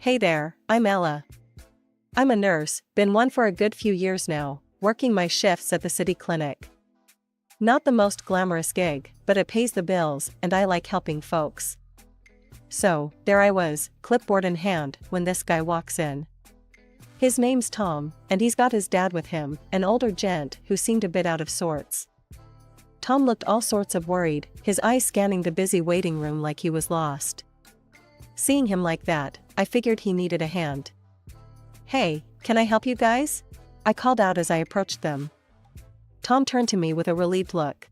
Hey there, I'm Ella. I'm a nurse, been one for a good few years now, working my shifts at the city clinic. Not the most glamorous gig, but it pays the bills, and I like helping folks. So, there I was, clipboard in hand, when this guy walks in. His name's Tom, and he's got his dad with him, an older gent who seemed a bit out of sorts. Tom looked all sorts of worried, his eyes scanning the busy waiting room like he was lost. Seeing him like that, I figured he needed a hand. "Hey, can I help you guys?" I called out as I approached them. Tom turned to me with a relieved look.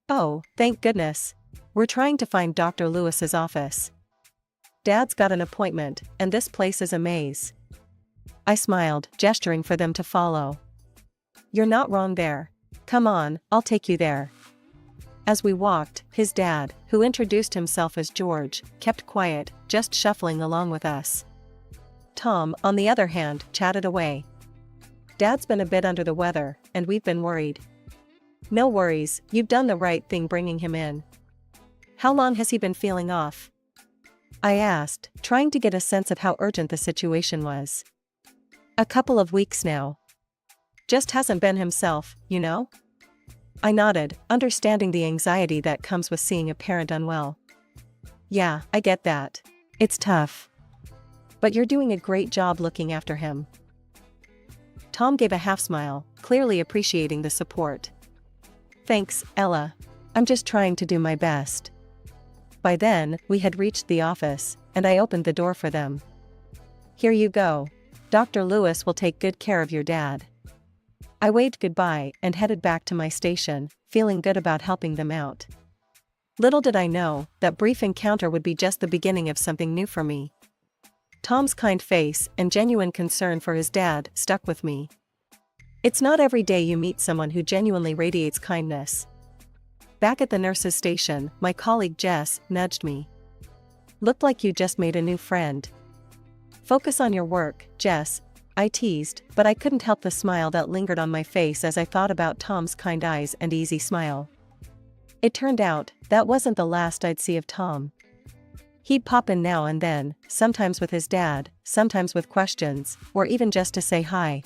"Oh, thank goodness. We're trying to find Dr. Lewis's office. Dad's got an appointment, and this place is a maze." I smiled, gesturing for them to follow. "You're not wrong there. Come on, I'll take you there." As we walked, his dad, who introduced himself as George, kept quiet, just shuffling along with us. Tom, on the other hand, chatted away. "Dad's been a bit under the weather, and we've been worried." "No worries, you've done the right thing bringing him in. How long has he been feeling off?" I asked, trying to get a sense of how urgent the situation was. "A couple of weeks now. Just hasn't been himself, you know?" I nodded, understanding the anxiety that comes with seeing a parent unwell. "Yeah, I get that. It's tough. But you're doing a great job looking after him." Tom gave a half smile, clearly appreciating the support. "Thanks, Ella. I'm just trying to do my best." By then, we had reached the office, and I opened the door for them. "Here you go. Dr. Lewis will take good care of your dad." I waved goodbye and headed back to my station, feeling good about helping them out. Little did I know, that brief encounter would be just the beginning of something new for me. Tom's kind face and genuine concern for his dad stuck with me. It's not every day you meet someone who genuinely radiates kindness. Back at the nurse's station, my colleague Jess nudged me. "Looked like you just made a new friend." "Focus on your work, Jess," I teased, but I couldn't help the smile that lingered on my face as I thought about Tom's kind eyes and easy smile. It turned out, that wasn't the last I'd see of Tom. He'd pop in now and then, sometimes with his dad, sometimes with questions, or even just to say hi.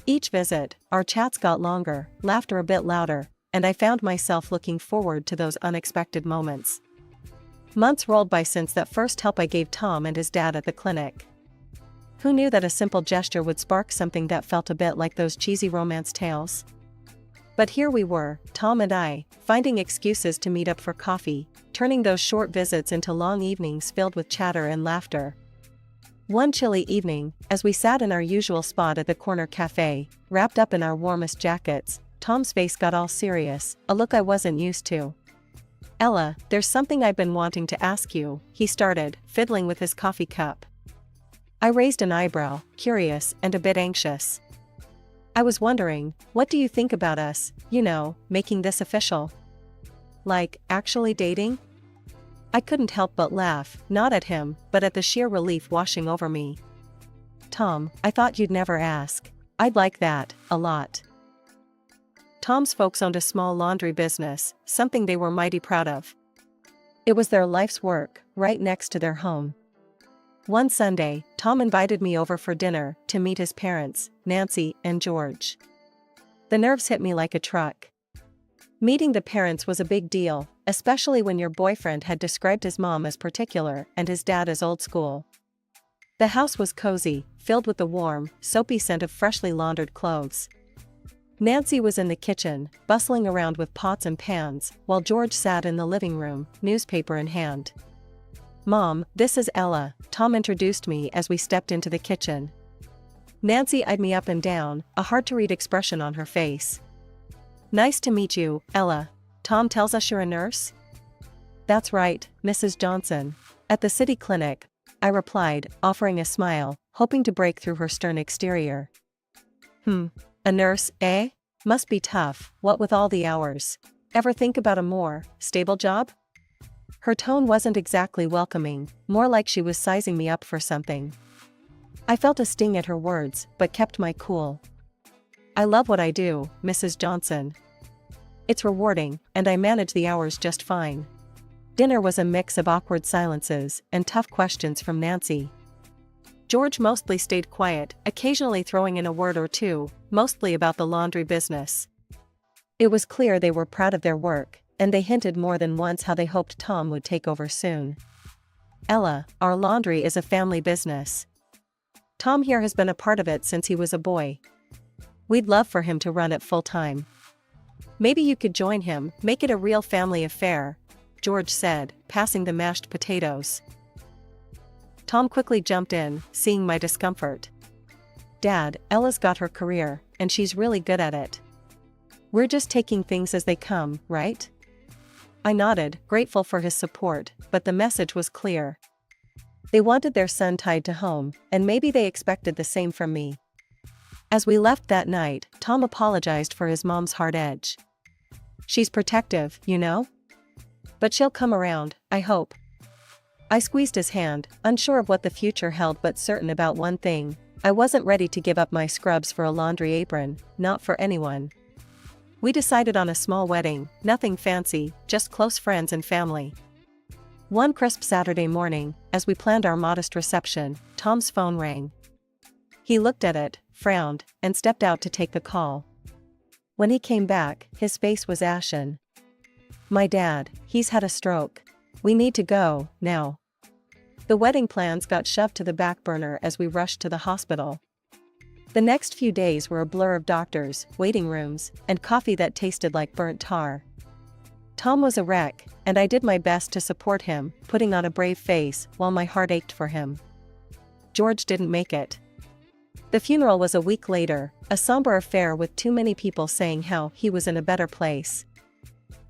Each visit, our chats got longer, laughter a bit louder, and I found myself looking forward to those unexpected moments. Months rolled by since that first help I gave Tom and his dad at the clinic. Who knew that a simple gesture would spark something that felt a bit like those cheesy romance tales? But here we were, Tom and I, finding excuses to meet up for coffee, turning those short visits into long evenings filled with chatter and laughter. One chilly evening, as we sat in our usual spot at the corner cafe, wrapped up in our warmest jackets, Tom's face got all serious, a look I wasn't used to. "Ella, there's something I've been wanting to ask you," he started, fiddling with his coffee cup. I raised an eyebrow, curious and a bit anxious. "I was wondering, what do you think about us, making this official? Like, actually dating?" I couldn't help but laugh, not at him, but at the sheer relief washing over me. "Tom, I thought you'd never ask. I'd like that, a lot." Tom's folks owned a small laundry business, something they were mighty proud of. It was their life's work, right next to their home. One Sunday, Tom invited me over for dinner to meet his parents, Nancy and George. The nerves hit me like a truck. Meeting the parents was a big deal, especially when your boyfriend had described his mom as particular and his dad as old school. The house was cozy, filled with the warm, soapy scent of freshly laundered clothes. Nancy was in the kitchen, bustling around with pots and pans, while George sat in the living room, newspaper in hand. "Mom, this is Ella," Tom introduced me as we stepped into the kitchen. Nancy eyed me up and down, a hard-to-read expression on her face. "Nice to meet you, Ella. Tom tells us you're a nurse?" "That's right, Mrs. Johnson. At the city clinic," I replied, offering a smile, hoping to break through her stern exterior. A nurse, eh? Must be tough, what with all the hours. Ever think about a more stable job?" Her tone wasn't exactly welcoming, more like she was sizing me up for something. I felt a sting at her words, but kept my cool. "I love what I do, Mrs. Johnson. It's rewarding, and I manage the hours just fine." Dinner was a mix of awkward silences and tough questions from Nancy. George mostly stayed quiet, occasionally throwing in a word or two, mostly about the laundry business. It was clear they were proud of their work, and they hinted more than once how they hoped Tom would take over soon. Ella, our laundry is a family business. Tom here has been a part of it since he was a boy. We'd love for him to run it full-time. Maybe you could join him, make it a real family affair, George said, passing the mashed potatoes. Tom quickly jumped in, seeing my discomfort. Dad, Ella's got her career, and she's really good at it. We're just taking things as they come, right? I nodded, grateful for his support, but the message was clear. They wanted their son tied to home, and maybe they expected the same from me. As we left that night, Tom apologized for his mom's hard edge. She's protective, you know? But she'll come around, I hope. I squeezed his hand, unsure of what the future held but certain about one thing: I wasn't ready to give up my scrubs for a laundry apron, not for anyone. We decided on a small wedding, nothing fancy, just close friends and family. One crisp Saturday morning, as we planned our modest reception, Tom's phone rang. He looked at it, frowned, and stepped out to take the call. When he came back, his face was ashen. My dad, he's had a stroke. We need to go, now. The wedding plans got shoved to the back burner as we rushed to the hospital. The next few days were a blur of doctors, waiting rooms, and coffee that tasted like burnt tar. Tom was a wreck, and I did my best to support him, putting on a brave face while my heart ached for him. George didn't make it. The funeral was a week later, a somber affair with too many people saying how he was in a better place.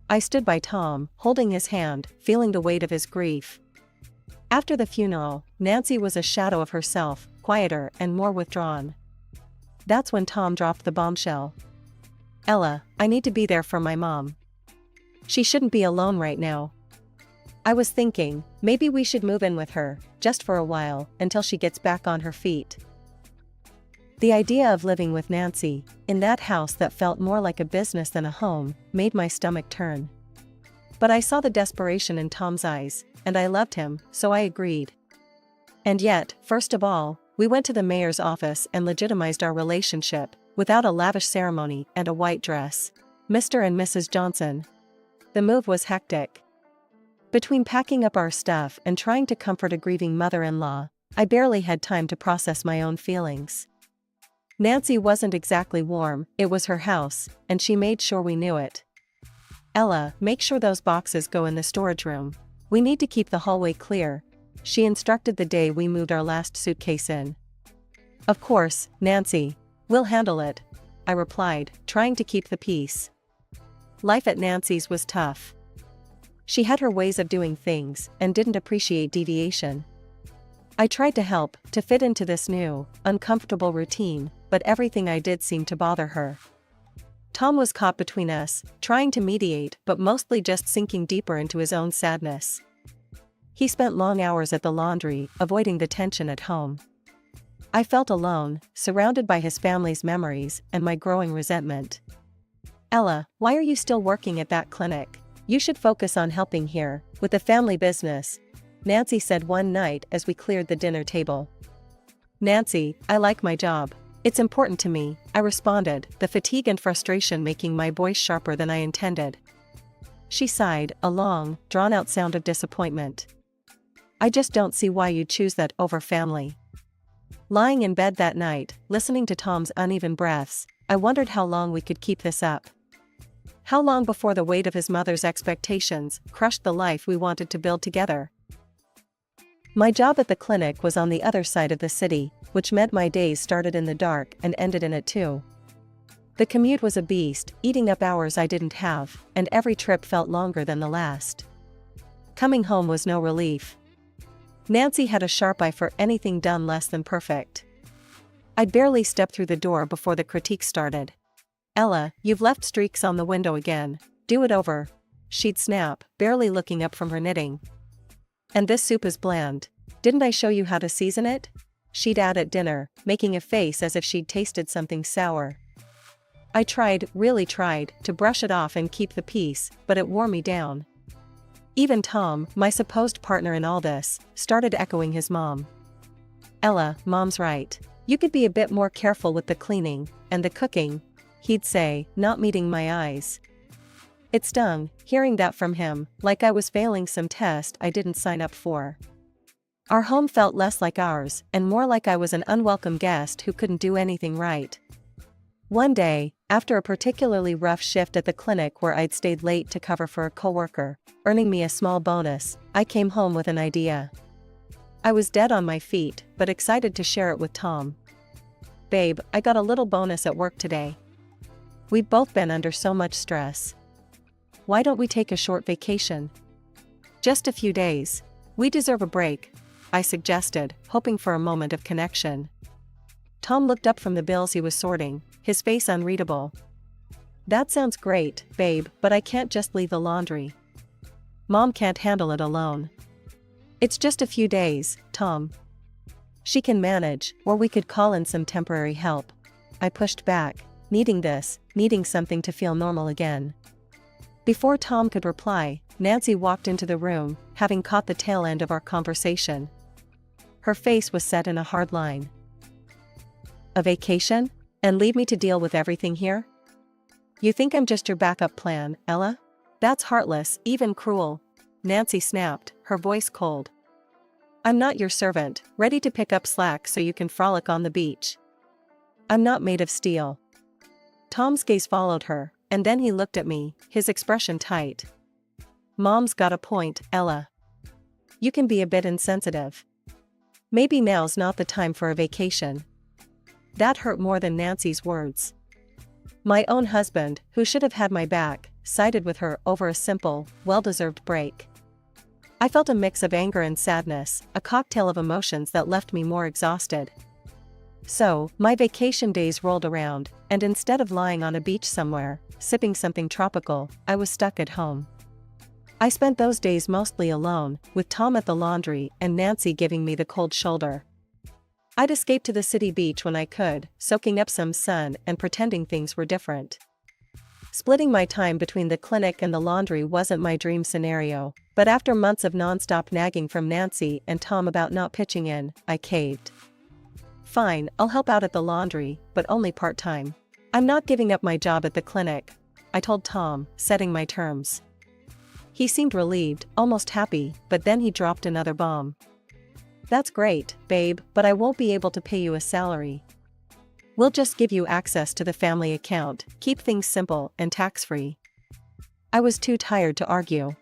I stood by Tom, holding his hand, feeling the weight of his grief. After the funeral, Nancy was a shadow of herself, quieter and more withdrawn. That's when Tom dropped the bombshell. Ella, I need to be there for my mom. She shouldn't be alone right now. I was thinking, maybe we should move in with her, just for a while, until she gets back on her feet. The idea of living with Nancy, in that house that felt more like a business than a home, made my stomach turn. But I saw the desperation in Tom's eyes, and I loved him, so I agreed. And yet, first of all, we went to the mayor's office and legitimized our relationship, without a lavish ceremony and a white dress. Mr. and Mrs. Johnson. The move was hectic. Between packing up our stuff and trying to comfort a grieving mother-in-law, I barely had time to process my own feelings. Nancy wasn't exactly warm, it was her house, and she made sure we knew it. Ella, make sure those boxes go in the storage room. We need to keep the hallway clear, she instructed the day we moved our last suitcase in. Of course, Nancy. We'll handle it, I replied, trying to keep the peace. Life at Nancy's was tough. She had her ways of doing things, and didn't appreciate deviation. I tried to help, to fit into this new, uncomfortable routine, but everything I did seemed to bother her. Tom was caught between us, trying to mediate but mostly just sinking deeper into his own sadness. He spent long hours at the laundry, avoiding the tension at home. I felt alone, surrounded by his family's memories and my growing resentment. Ella, why are you still working at that clinic? You should focus on helping here, with the family business, Nancy said one night as we cleared the dinner table. Nancy, I like my job. It's important to me, I responded, the fatigue and frustration making my voice sharper than I intended. She sighed, a long, drawn-out sound of disappointment. I just don't see why you'd choose that over family. Lying in bed that night, listening to Tom's uneven breaths, I wondered how long we could keep this up. How long before the weight of his mother's expectations crushed the life we wanted to build together. My job at the clinic was on the other side of the city, which meant my days started in the dark and ended in it too. The commute was a beast, eating up hours I didn't have, and every trip felt longer than the last. Coming home was no relief. Nancy had a sharp eye for anything done less than perfect. I'd barely stepped through the door before the critique started. Ella, you've left streaks on the window again. Do it over. She'd snap, barely looking up from her knitting. And this soup is bland. Didn't I show you how to season it? She'd add at dinner, making a face as if she'd tasted something sour. I tried, really tried, to brush it off and keep the peace, but it wore me down. Even Tom, my supposed partner in all this, started echoing his mom. Ella, Mom's right. You could be a bit more careful with the cleaning and the cooking, he'd say, not meeting my eyes. It stung, hearing that from him, like I was failing some test I didn't sign up for. Our home felt less like ours, and more like I was an unwelcome guest who couldn't do anything right. One day, after a particularly rough shift at the clinic where I'd stayed late to cover for a coworker, earning me a small bonus, I came home with an idea. I was dead on my feet, but excited to share it with Tom. Babe, I got a little bonus at work today. We've both been under so much stress. Why don't we take a short vacation? Just a few days. We deserve a break, I suggested, hoping for a moment of connection. Tom looked up from the bills he was sorting, his face unreadable. That sounds great, babe, but I can't just leave the laundry. Mom can't handle it alone. It's just a few days, Tom. She can manage, or we could call in some temporary help. I pushed back, needing something to feel normal again. Before Tom could reply, Nancy walked into the room, having caught the tail end of our conversation. Her face was set in a hard line. A vacation? And leave me to deal with everything here? You think I'm just your backup plan, Ella? That's heartless, even cruel. Nancy snapped, her voice cold. I'm not your servant, ready to pick up slack so you can frolic on the beach. I'm not made of steel. Tom's gaze followed her, and then he looked at me, his expression tight. Mom's got a point, Ella. You can be a bit insensitive. Maybe now's not the time for a vacation. That hurt more than Nancy's words. My own husband, who should have had my back, sided with her over a simple, well-deserved break. I felt a mix of anger and sadness, a cocktail of emotions that left me more exhausted. So, my vacation days rolled around, and instead of lying on a beach somewhere, sipping something tropical, I was stuck at home. I spent those days mostly alone, with Tom at the laundry and Nancy giving me the cold shoulder. I'd escape to the city beach when I could, soaking up some sun and pretending things were different. Splitting my time between the clinic and the laundry wasn't my dream scenario, but after months of non-stop nagging from Nancy and Tom about not pitching in, I caved. Fine, I'll help out at the laundry, but only part-time. I'm not giving up my job at the clinic, I told Tom, setting my terms. He seemed relieved, almost happy, but then he dropped another bomb. That's great, babe, but I won't be able to pay you a salary. We'll just give you access to the family account, keep things simple and tax-free. I was too tired to argue.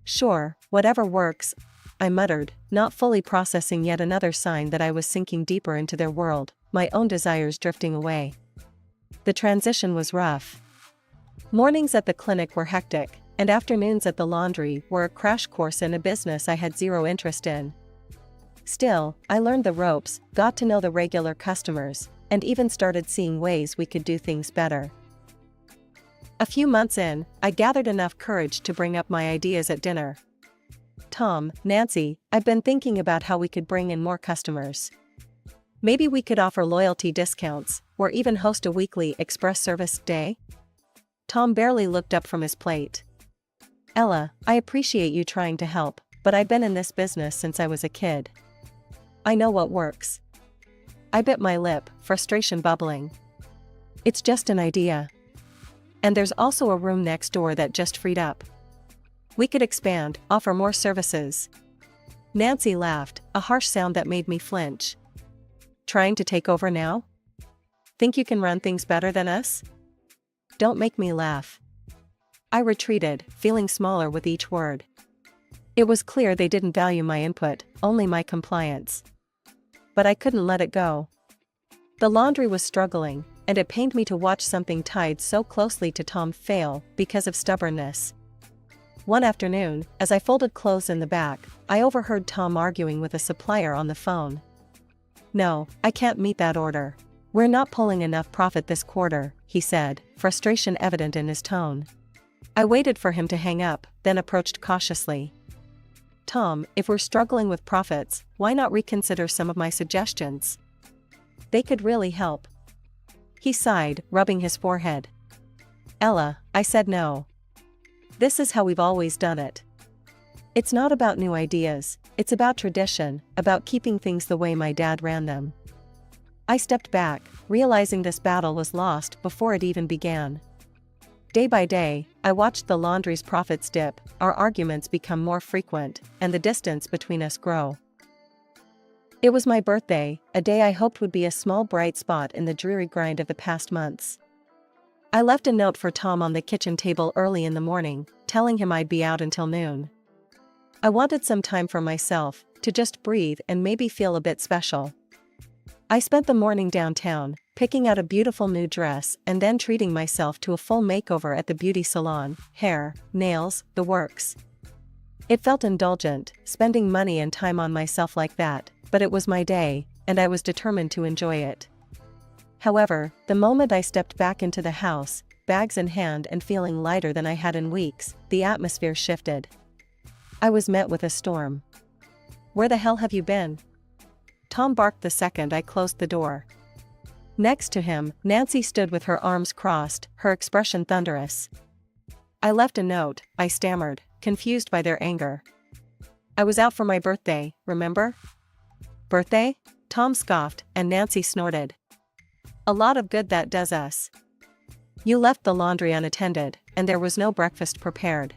Sure, whatever works, I muttered, not fully processing yet another sign that I was sinking deeper into their world, my own desires drifting away. The transition was rough. Mornings at the clinic were hectic, and afternoons at the laundry were a crash course in a business I had zero interest in. Still, I learned the ropes, got to know the regular customers, and even started seeing ways we could do things better. A few months in, I gathered enough courage to bring up my ideas at dinner. Tom, Nancy, I've been thinking about how we could bring in more customers. Maybe we could offer loyalty discounts, or even host a weekly express service day? Tom barely looked up from his plate. Ella, I appreciate you trying to help, but I've been in this business since I was a kid. I know what works. I bit my lip, frustration bubbling. It's just an idea. And there's also a room next door that just freed up. We could expand, offer more services. Nancy laughed, a harsh sound that made me flinch. Trying to take over now? Think you can run things better than us? Don't make me laugh. I retreated, feeling smaller with each word. It was clear they didn't value my input, only my compliance. But I couldn't let it go. The laundry was struggling, and it pained me to watch something tied so closely to Tom fail because of stubbornness. One afternoon, as I folded clothes in the back, I overheard Tom arguing with a supplier on the phone. No, I can't meet that order. We're not pulling enough profit this quarter, he said, frustration evident in his tone. I waited for him to hang up, then approached cautiously. Tom, if we're struggling with profits, why not reconsider some of my suggestions? They could really help. He sighed, rubbing his forehead. Ella, I said no. This is how we've always done it. It's not about new ideas, it's about tradition, about keeping things the way my dad ran them. I stepped back, realizing this battle was lost before it even began. Day by day, I watched the laundry's profits dip, our arguments become more frequent, and the distance between us grow. It was my birthday, a day I hoped would be a small bright spot in the dreary grind of the past months. I left a note for Tom on the kitchen table early in the morning, telling him I'd be out until noon. I wanted some time for myself, to just breathe and maybe feel a bit special. I spent the morning downtown, picking out a beautiful new dress and then treating myself to a full makeover at the beauty salon, hair, nails, the works. It felt indulgent, spending money and time on myself like that, but it was my day, and I was determined to enjoy it. However, the moment I stepped back into the house, bags in hand and feeling lighter than I had in weeks, the atmosphere shifted. I was met with a storm. "Where the hell have you been?" Tom barked the second I closed the door. Next to him, Nancy stood with her arms crossed, her expression thunderous. "I left a note," I stammered, confused by their anger. "I was out for my birthday, remember?" "Birthday?" Tom scoffed, and Nancy snorted. "A lot of good that does us. You left the laundry unattended, and there was no breakfast prepared.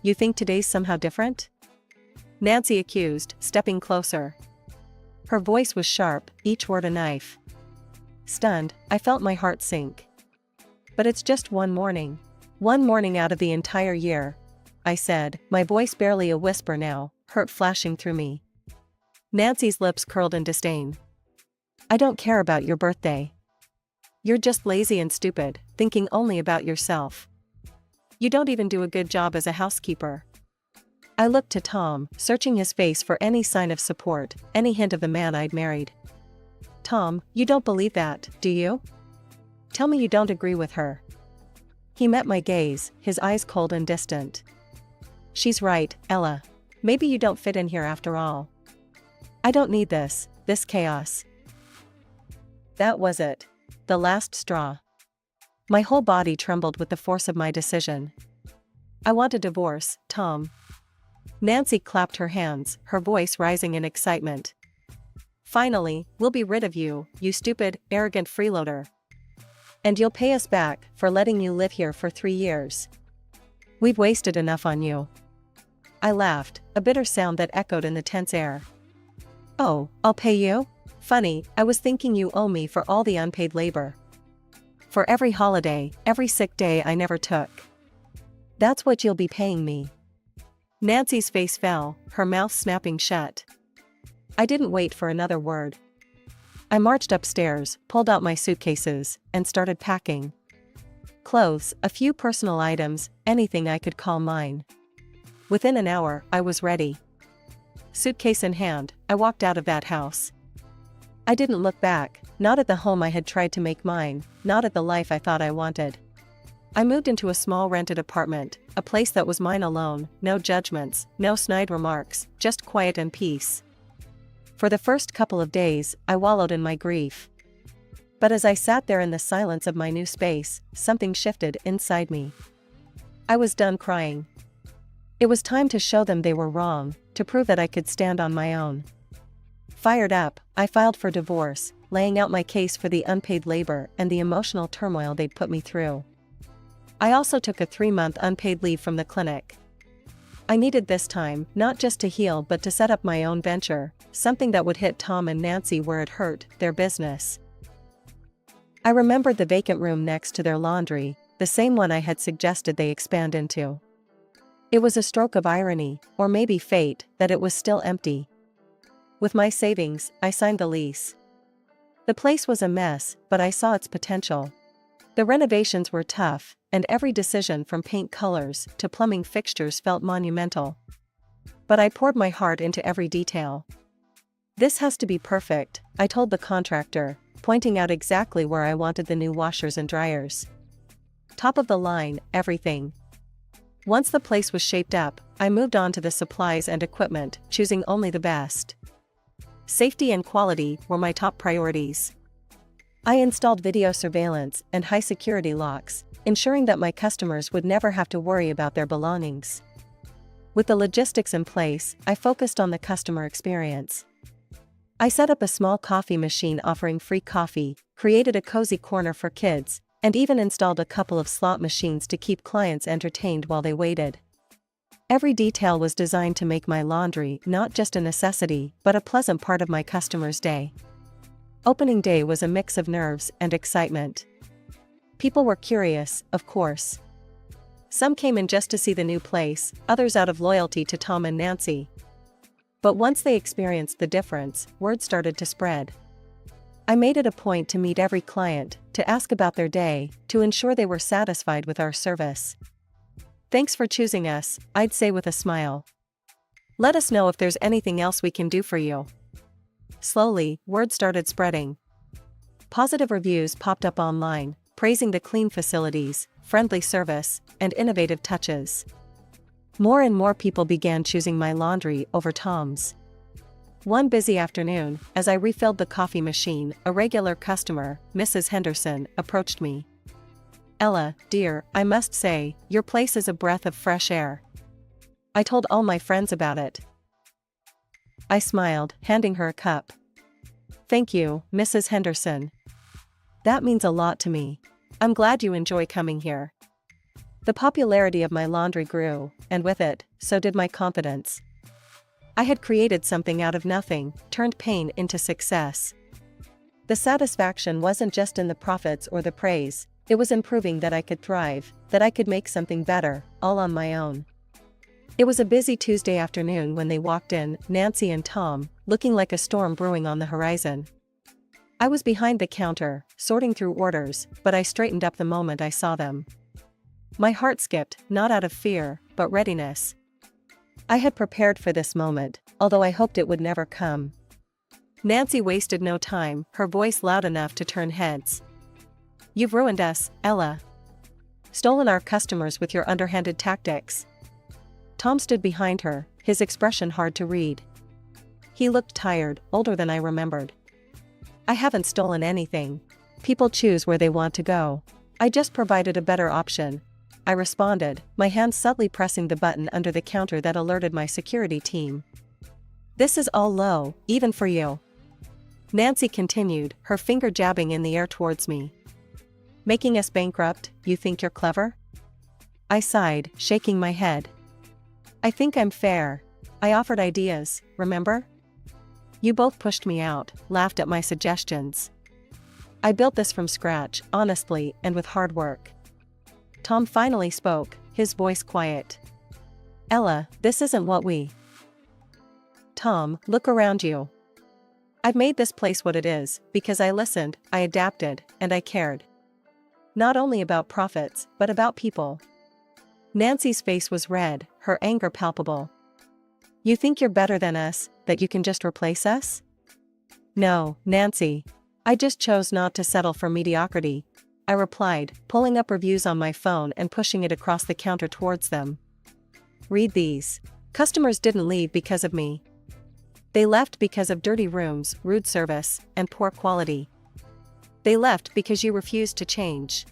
You think today's somehow different?" Nancy accused, stepping closer. Her voice was sharp, each word a knife. Stunned, I felt my heart sink. "But it's just one morning. One morning out of the entire year," I said, my voice barely a whisper now, hurt flashing through me. Nancy's lips curled in disdain. "I don't care about your birthday. You're just lazy and stupid, thinking only about yourself. You don't even do a good job as a housekeeper." I looked to Tom, searching his face for any sign of support, any hint of the man I'd married. "Tom, you don't believe that, do you? Tell me you don't agree with her." He met my gaze, his eyes cold and distant. "She's right, Ella. Maybe you don't fit in here after all. I don't need this chaos." That was it. The last straw. My whole body trembled with the force of my decision. "I want a divorce, Tom." Nancy clapped her hands, her voice rising in excitement. "Finally, we'll be rid of you, you stupid, arrogant freeloader. And you'll pay us back for letting you live here for 3 years. We've wasted enough on you." I laughed, a bitter sound that echoed in the tense air. "Oh, I'll pay you? Funny, I was thinking you owe me for all the unpaid labor. For every holiday, every sick day I never took. That's what you'll be paying me." Nancy's face fell, her mouth snapping shut. I didn't wait for another word. I marched upstairs, pulled out my suitcases, and started packing. Clothes, a few personal items, anything I could call mine. Within an hour, I was ready. Suitcase in hand, I walked out of that house. I didn't look back, not at the home I had tried to make mine, not at the life I thought I wanted. I moved into a small rented apartment, a place that was mine alone, no judgments, no snide remarks, just quiet and peace. For the first couple of days, I wallowed in my grief. But as I sat there in the silence of my new space, something shifted inside me. I was done crying. It was time to show them they were wrong, to prove that I could stand on my own. Fired up, I filed for divorce, laying out my case for the unpaid labor and the emotional turmoil they'd put me through. I also took a 3-month unpaid leave from the clinic. I needed this time, not just to heal but to set up my own venture, something that would hit Tom and Nancy where it hurt, their business. I remembered the vacant room next to their laundry, the same one I had suggested they expand into. It was a stroke of irony, or maybe fate, that it was still empty. With my savings, I signed the lease. The place was a mess, but I saw its potential. The renovations were tough, and every decision from paint colors to plumbing fixtures felt monumental. But I poured my heart into every detail. "This has to be perfect," I told the contractor, pointing out exactly where I wanted the new washers and dryers. Top of the line, everything. Once the place was shaped up, I moved on to the supplies and equipment, choosing only the best. Safety and quality were my top priorities. I installed video surveillance and high-security locks, ensuring that my customers would never have to worry about their belongings. With the logistics in place, I focused on the customer experience. I set up a small coffee machine offering free coffee, created a cozy corner for kids, and even installed a couple of slot machines to keep clients entertained while they waited. Every detail was designed to make my laundry not just a necessity but a pleasant part of my customers' day. Opening day was a mix of nerves and excitement. People were curious, of course. Some came in just to see the new place, others out of loyalty to Tom and Nancy. But once they experienced the difference, word started to spread. I made it a point to meet every client, to ask about their day, to ensure they were satisfied with our service. "Thanks for choosing us," I'd say with a smile. "Let us know if there's anything else we can do for you." Slowly, word started spreading. Positive reviews popped up online, praising the clean facilities, friendly service, and innovative touches. More and more people began choosing my laundry over Tom's. One busy afternoon, as I refilled the coffee machine, a regular customer, Mrs. Henderson, approached me. "Ella, dear, I must say, your place is a breath of fresh air. I told all my friends about it." I smiled, handing her a cup. "Thank you, Mrs. Henderson. That means a lot to me. I'm glad you enjoy coming here." The popularity of my laundry grew, and with it, so did my confidence. I had created something out of nothing, turned pain into success. The satisfaction wasn't just in the profits or the praise, it was in proving that I could thrive, that I could make something better, all on my own. It was a busy Tuesday afternoon when they walked in, Nancy and Tom, looking like a storm brewing on the horizon. I was behind the counter, sorting through orders, but I straightened up the moment I saw them. My heart skipped, not out of fear, but readiness. I had prepared for this moment, although I hoped it would never come. Nancy wasted no time, her voice loud enough to turn heads. "You've ruined us, Ella. Stolen our customers with your underhanded tactics." Tom stood behind her, his expression hard to read. He looked tired, older than I remembered. "I haven't stolen anything. People choose where they want to go. I just provided a better option," I responded, my hand subtly pressing the button under the counter that alerted my security team. "This is all low, even for you," Nancy continued, her finger jabbing in the air towards me. "Making us bankrupt, you think you're clever?" I sighed, shaking my head. "I think I'm fair. I offered ideas, remember? You both pushed me out, laughed at my suggestions. I built this from scratch, honestly, and with hard work." Tom finally spoke, his voice quiet. "Ella, this isn't what we..." "Tom, look around you. I've made this place what it is, because I listened, I adapted, and I cared. Not only about profits, but about people." Nancy's face was red, her anger palpable. "You think you're better than us, that you can just replace us?" "No, Nancy. I just chose not to settle for mediocrity," I replied, pulling up reviews on my phone and pushing it across the counter towards them. "Read these. Customers didn't leave because of me. They left because of dirty rooms, rude service, and poor quality. They left because you refused to change."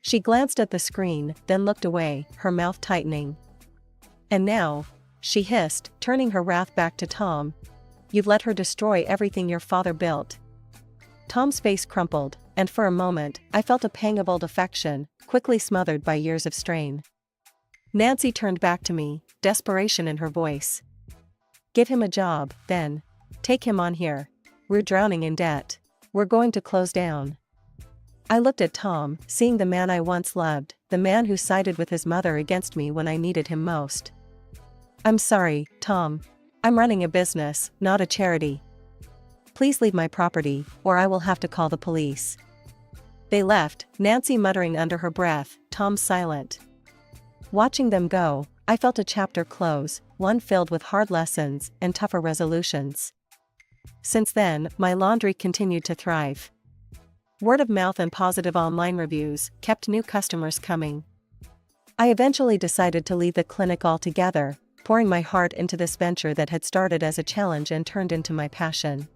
She glanced at the screen, then looked away, her mouth tightening. "And now," she hissed, turning her wrath back to Tom, "you've let her destroy everything your father built." Tom's face crumpled, and for a moment, I felt a pang of old affection, quickly smothered by years of strain. Nancy turned back to me, desperation in her voice. "Give him a job, then. Take him on here. We're drowning in debt. We're going to close down." I looked at Tom, seeing the man I once loved, the man who sided with his mother against me when I needed him most. "I'm sorry, Tom. I'm running a business, not a charity. Please leave my property, or I will have to call the police." They left, Nancy muttering under her breath, Tom silent. Watching them go, I felt a chapter close, one filled with hard lessons and tougher resolutions. Since then, my laundry continued to thrive. Word of mouth and positive online reviews kept new customers coming. I eventually decided to leave the clinic altogether, pouring my heart into this venture that had started as a challenge and turned into my passion.